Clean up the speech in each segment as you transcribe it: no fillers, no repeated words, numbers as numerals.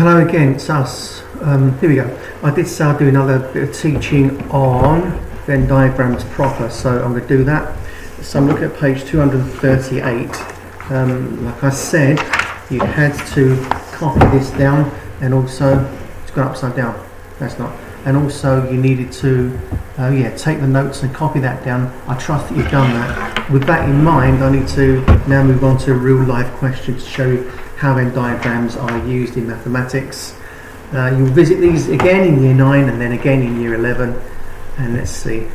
Hello again, it's us. Here we go. I did say I'd do another bit of teaching on Venn diagrams proper, so I'm going to do that. So I'm looking at page 238. Like I said, you had to copy this down, and also it's gone upside down. That's not. And also you needed to, take the notes and copy that down. I trust that you've done that. With that in mind, I need to now move on to a real life question to show you how Venn diagrams are used in mathematics. You'll visit these again in year 9 and then again in year 11. And let's see.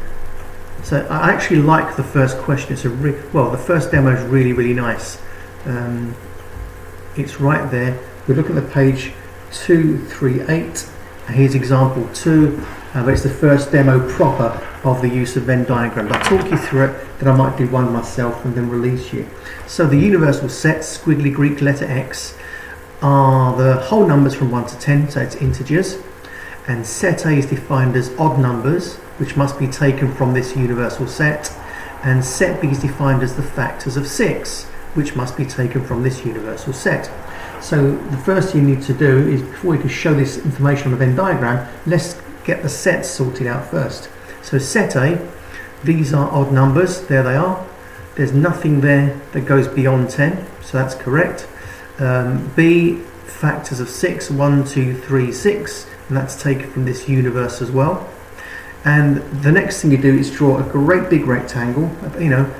So I actually like the first question. It's the first demo is really nice. It's right there. We're looking at page 238. Here's example 2, but it's the first demo proper of the use of Venn diagrams. I'll talk you through it, then I might do one myself and then release you. So the universal set, squiggly Greek letter X, are the whole numbers from 1 to 10, so it's integers. And set A is defined as odd numbers, which must be taken from this universal set. And set B is defined as the factors of 6, which must be taken from this universal set. So the first thing you need to do is, before we can show this information on the Venn diagram, let's get the sets sorted out first. So set A, these are odd numbers, there they are. There's nothing there that goes beyond 10, so that's correct. B, factors of 6, 1, 2, 3, 6, and that's taken from this universe as well. And the next thing you do is draw a great big rectangle,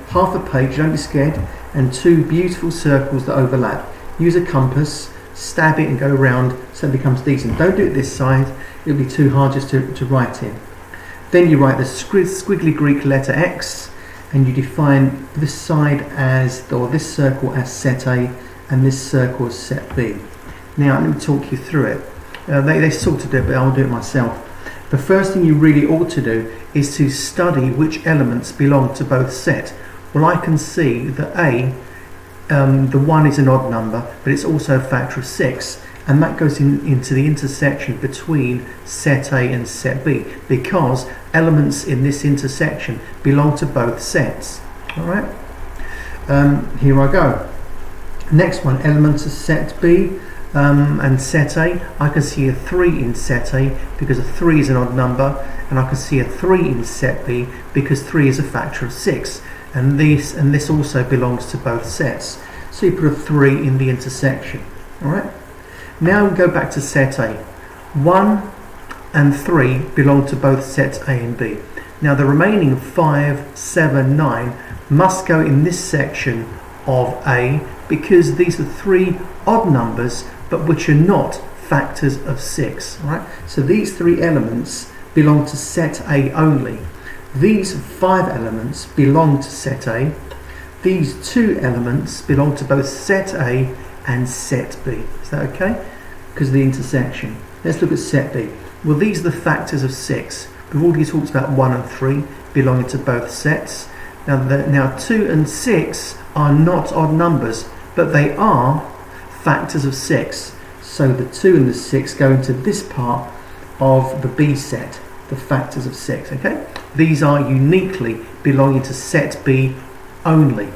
half a page, don't be scared, and 2 beautiful circles that overlap. Use a compass, stab it and go around so it becomes decent. Don't do it this side, it'll be too hard just to write in. Then you write the squiggly Greek letter X, and you define this side or this circle as set A and this circle as set B. Now let me talk you through it. They sort of do it, but I'll do it myself. The first thing you really ought to do is to study which elements belong to both sets. Well, I can see that A, the 1 is an odd number, but it's also a factor of 6, and that goes into the intersection between set A and set B, because elements in this intersection belong to both sets. Alright, here I go. Next one, elements of set B and set A. I can see a 3 in set A because a 3 is an odd number, and I can see a 3 in set B because 3 is a factor of 6. And this also belongs to both sets. So you put a 3 in the intersection. Alright? Now we go back to set A. 1 and 3 belong to both sets A and B. Now the remaining 5, 7, 9 must go in this section of A because these are 3 odd numbers but which are not factors of 6. Alright? So these 3 elements belong to set A only. These 5 elements belong to set A. These 2 elements belong to both set A and set B. Is that okay? Because of the intersection. Let's look at set B. Well, these are the factors of 6. We've already talked about 1 and 3 belonging to both sets. Now 2 and 6 are not odd numbers, but they are factors of 6. So the 2 and the 6 go into this part of the B set, the factors of 6, okay? These are uniquely belonging to set B only.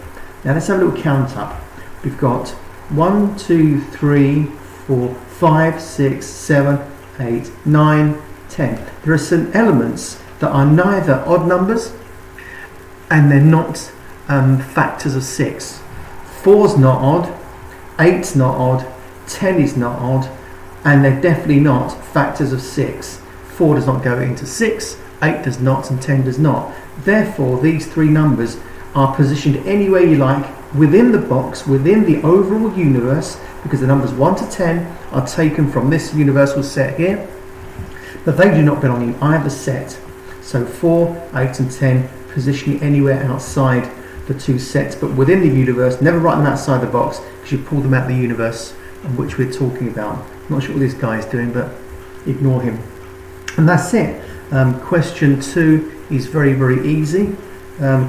Now let's have a little count up. We've got 1, 2, 3, 4, 5, 6, 7, 8, 9, 10. There are some elements that are neither odd numbers and they're not factors of 6. 4's not odd, 8's not odd, 10 is not odd, and they're definitely not factors of 6. 4 does not go into 6, 8 does not, and 10 does not. Therefore, these 3 numbers are positioned anywhere you like within the box, within the overall universe, because the numbers 1 to 10 are taken from this universal set here, but they do not belong in either set. So 4, 8 and 10 position anywhere outside the 2 sets, but within the universe. Never write them outside the box because you pull them out of the universe on which we're talking about. I'm not sure what this guy is doing, but ignore him. And that's it. Question 2 is very easy.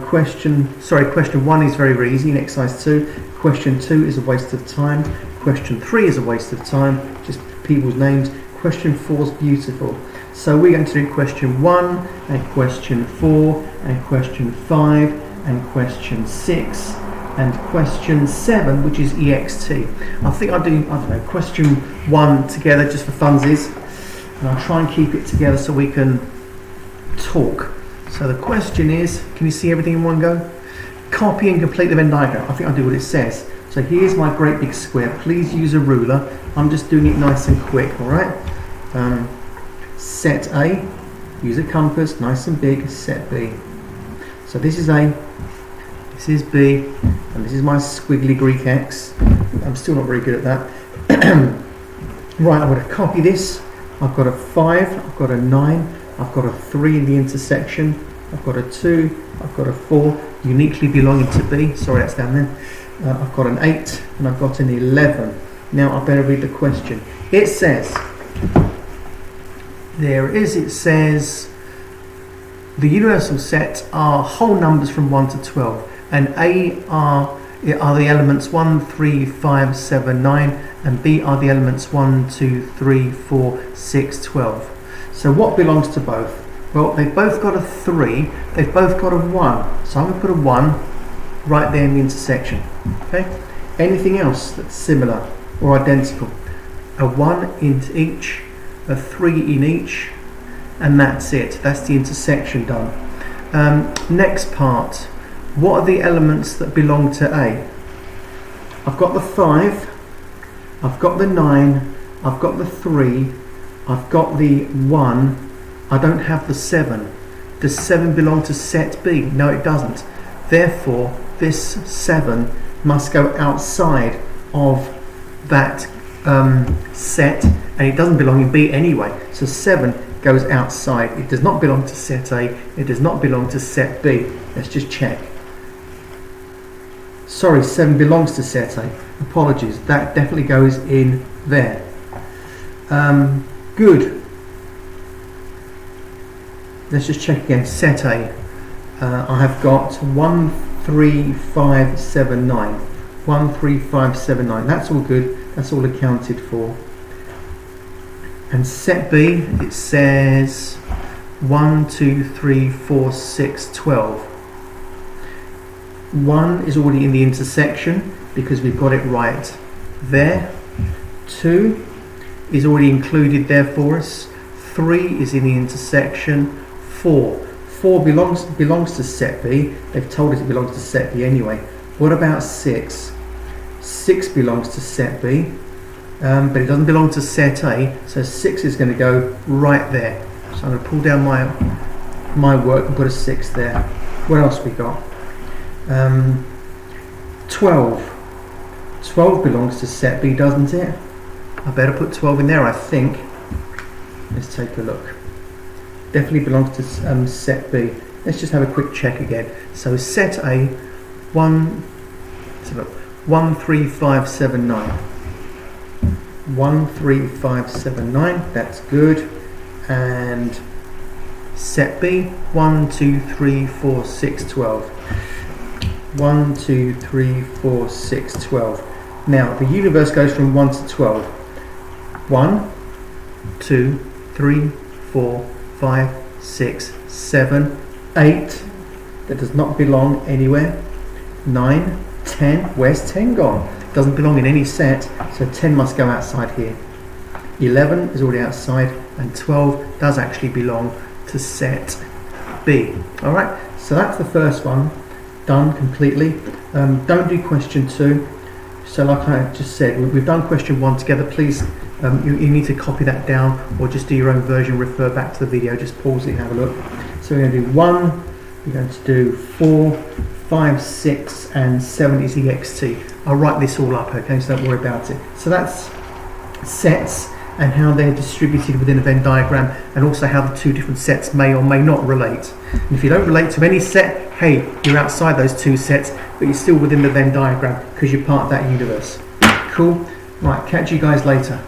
Question 1 is very easy in exercise 2. Question 2 is a waste of time. Question 3 is a waste of time, just people's names. Question 4 is beautiful. So we're going to do question 1 and question 4 and question 5 and question 6 and question 7, which is EXT. I think I'll do, I don't know, question 1 together just for funsies, and I'll try and keep it together so we can talk. So the question is, can you see everything in one go? Copy and complete the Venn diagram. I think I'll do what it says. So here's my great big square. Please use a ruler. I'm just doing it nice and quick, all right? Set A, use a compass, nice and big, set B. So this is A, this is B, and this is my squiggly Greek X. I'm still not very good at that. Right, I'm going to copy this. I've got a 5, I've got a 9, I've got a 3 in the intersection, I've got a 2, I've got a 4, uniquely belonging to B. Sorry, that's down there. I've got an 8, and I've got an 11. Now I better read the question. It says, it says, the universal sets are whole numbers from 1 to 12, and A are the elements 1, 3, 5, 7, 9, and B are the elements 1, 2, 3, 4, 6, 12. So what belongs to both? Well, they've both got a 3, they've both got a 1, so I'm going to put a 1 right there in the intersection. Okay? Anything else that's similar or identical? A 1 in each, a 3 in each, and that's it. That's the intersection done. Next part. What are the elements that belong to A? I've got the 5, I've got the 9, I've got the 3, I've got the 1, I don't have the 7. Does 7 belong to set B? No, it doesn't. Therefore, this 7 must go outside of that set, and it doesn't belong in B anyway. So 7 goes outside. It does not belong to set A, it does not belong to set B. Let's just check. Sorry, 7 belongs to set A. Apologies, that definitely goes in there. Good. Let's just check again. Set A. I have got 1, 3, 5, 7, 9. 1, 3, 5, 7, 9. That's all good. That's all accounted for. And set B, it says 1, 2, 3, 4, 6, 12. 1 is already in the intersection because we've got it right there. 2 is already included there for us. 3 is in the intersection. 4 belongs to set B. They've told us it belongs to set B anyway. What about 6? 6 belongs to set B, but it doesn't belong to set A, so 6 is going to go right there. So I'm going to pull down my work and put a 6 there. What else we got? 12 belongs to set B, doesn't it? I better put 12 in there, I think. Let's take a look. Definitely belongs to set B. Let's just have a quick check again. So set A, 1, 3, 5, 7, 9. 1, 3, 5, 7, 9. That's good. And set B, 1, 2, 3, 4, 6, 12. 1, 2, 3, 4, 6, 12. Now the universe goes from 1 to 12. 1, 2, 3, 4, 5, 6, 7, 8. That does not belong anywhere. 9, 10. Where's 10 gone? It doesn't belong in any set, so 10 must go outside here. 11 is already outside, and 12 does actually belong to set B. Alright, so that's the first one done completely. Don't do question 2. So like I just said, we've done question 1 together. Please, you need to copy that down or just do your own version, refer back to the video, just pause it and have a look. So we're going to do 1, we're going to do 4, 5, 6 and 7 is EXT. I'll write this all up, okay, so don't worry about it. So that's sets and how they're distributed within a Venn diagram, and also how the two different sets may or may not relate. And if you don't relate to any set, hey, you're outside those two sets, but you're still within the Venn diagram because you're part of that universe. Cool? Right, catch you guys later.